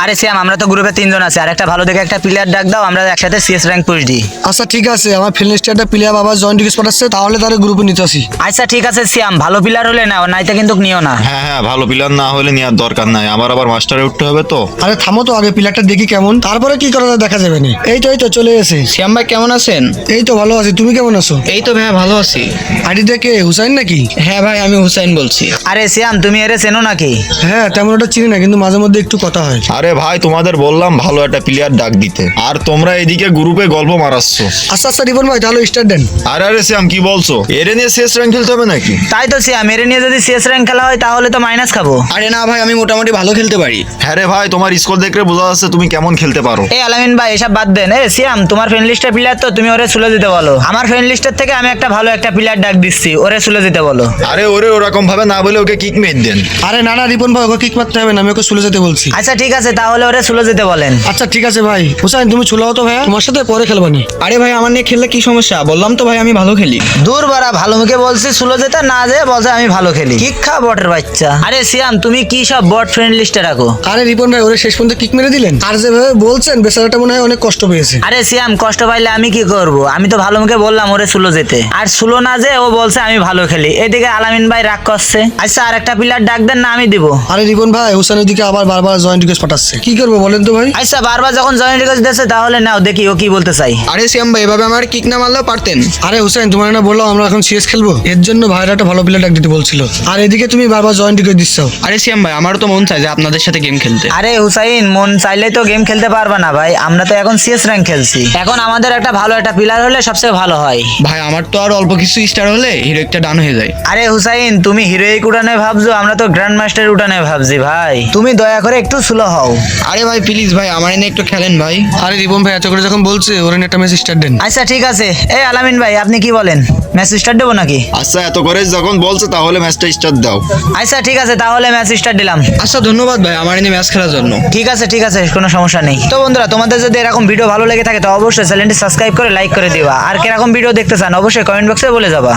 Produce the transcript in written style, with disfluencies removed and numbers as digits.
আরে সিয়াম, আমরা তো গ্রুপে 3 জন আছি, আর একটা ভালো দেখে একটা প্লেয়ার ডাক দাও, আমরা একসাথে সিএস র্যাঙ্ক পুশ দিই। আচ্ছা ঠিক আছে, আমার ফ্রেন্ড লিস্টে একটা প্লেয়ার বাবা জয়েন্ট রিকোয়েস্ট পাঠাচ্ছে, তাহলে তার গ্রুপে নিতে আসি। আচ্ছা ঠিক আছে সিয়াম, ভালো প্লেয়ার হলে নাও, নাইতে কিন্তু নিও না। হ্যাঁ হ্যাঁ, ভালো প্লেয়ার না হলে নেওয়ার দরকার নাই, আমার আবার মাস্টারে উঠতে হবে তো। আরে থামো তো, আগে প্লেয়ারটা দেখি কেমন, তারপরে কি করা যায় দেখা যাবে না। এই তো চলে এসে। শ্যাম ভাই কেমন আছেন? এই তো ভালো আছি, তুমি কেমন আছো? এই তো ভাইয়া ভালো আছি। আইডি দেখে হুসাইন নাকি? হ্যাঁ ভাই, আমি হুসাইন বলছি। আরে সিয়াম, তুমি এরে চেনো নাকি? হ্যাঁ তেমন ওটা চিনি না, কিন্তু মাঝে মধ্যে একটু কথা হয়। আরে ভাই, তোমাদের বললাম ভালো একটা প্লেয়ার ডাক দিতে, আর তোমরা এদিকে গ্রুপে গল্প মারাচ্ছ। আচ্ছা রিপন ভাই, তাহলে স্টার্ট দেন। আরে শ্যাম, কি বলছো? এরে নিয়ে শেষ র্যাঙ্ক খেলতে হবে নাকি? তাই তো সিয়াম, এরে নিয়ে যদি সিএস র্যাঙ্ক খেলা হয় তাহলে তো মাইনাস খাবো। আরে না ভাই, আমি মোটামুটি ভালো খেলতে পারি। হ্যাঁ রে ভাই, তোমার স্কোর দেখলে বোঝা যাচ্ছে তুমি কেমন খেলতে পারো। এই আলামিন ভাই, এসব বাদ দেন। সিয়াম, তোমার ফ্রেন্ড লিস্টের প্লেয়ার তো, তুমি ওরে সুলে দিতে বলো। আমার ফ্রেন্ড লিস্টের থেকে আমি একটা ভালো একটা প্লেয়ার ডাক দিচ্ছি, ওরে সুলে দিতে বলো। আরে ওরে ওরকম ভাবে না বলে ওকে কিক মেরে দেন। আরে না রিপন ভাই, ওকে কিক মারতে হবে না, আমি ওকে চলে যেতে বলছি। আচ্ছা ঠিক আছে, তাহলে ওরে সুলে দিতে বলেন। আচ্ছা ঠিক আছে ভাই, হুসাইন তুমি চলে হতো ভাইয়া, তোমার সাথে পরে খেলবানি। আরে ভাই, আমার নিয়ে খেললে কি সমস্যা? বললাম তো ভাই, আমি ভালো খেলি। দূর বাড়া, ভালো মুখে বলছি সুলে যেতে, না যে বলছে আমি ভালো খেলি। কিক খা বটের বাচ্চা। আরে সিয়াম, তুমি কি সব বট ফ্রেন্ড লিস্টে রাখো? আরে রিপন ভাই, ওরে শেষ পর্যন্ত কিক মেরে দিলেন, আর যেভাবে বলছেন বেচারাটা মনে হয় অনেক কষ্ট পেয়েছে। আরে সিয়াম, কষ্ট পাইলে আমি কি করব? আমি তো ভালো মুখে বললাম ওরে সুলো যেতে, আর সুলো না যে ও বলছে আমি ভালো খেলি। এদিকে আলামিন ভাই রাগ করছে। আচ্ছা, আর একটা প্লেয়ার ডাক দেন না, আমি দিব। আরে রিপন ভাই, হুসাইনের দিকে আবার বারবার জয়েন্ট রিকোয়েস্ট পাঠাচ্ছে, কি করবো বলেন তো ভাই? আচ্ছা, বারবার যখন জয়েন রিকোয়েস্ট দিচ্ছে, তাহলে নাও দেখি ও কি বলতে চাই। আরে শ্যাম ভাই, এভাবে আমার কিক না মারলেও পারতেন। আরে হুসাইন, তোমার না বললাম আমরা এখন সিএস খেলবো, এর জন্য ভাইরা একটা ভালো প্লেয়ার ডাক দিতে বলছিল, আর এদিকে তুমি বারবার জয়েন্ট রিকোয়েস্ট দিচ্ছ। আরে শ্যাম ভাই, আমারও তো মন চায় যে আপনাদের সাথে গেম খেলতে। আরে হুসাইন, মন চাইলে তো গেম খেলতে পারবা না ভাই, আমরা তো এখন সিএস র্যাঙ্ক খেলছি। এখন আমাদের একটা ভালো একটা প্লেয়ার হলে সবচেয়ে ভালো হয়। ভাই আমার তো আর অল্প কিছু স্টার হলে হিরো একটা ডান হয়ে যায়। আরে হুসাইন, তুমি হিরোইক উঠানে ভাবছো, আমরা তো গ্র্যান্ড মাস্টার উঠানে ভাবছি ভাই। তুমি দয়া করে একটু স্লো হও। আরে ভাই প্লিজ ভাই, আমার এনে একটু খেলেন ভাই। আরে রিপন ভাই এত করে যখন বলছে, ওরে একটা ম্যাচ স্টার্ট দেন। আচ্ছা ঠিক আছে। এই আলামিন ভাই, আপনি কি বলেন, ম্যাচ স্টার্ট দেবো নাকি? আচ্ছা, এত করে যখন বলছে তাহলে ম্যাচটা স্টার্ট দাও। আচ্ছা ঠিক আছে, তাহলে ম্যাচ স্টার্ট দিলাম। আচ্ছা ধন্যবাদ ভাই, আমার এনে ম্যাচ খেলার জন্য। ঠিক আছে কোনো সমস্যা নেই। তো বন্ধুরা, তোমাদের যদি এরকম ভিডিও ভালো লেগে থাকে তো অবশ্যই চ্যানেলটি সাবস্ক্রাইব করে লাইক করে দিবা, আর কিরকম ভিডিও দেখতে চান অবশ্যই কমেন্ট বক্সে বলে যাবা।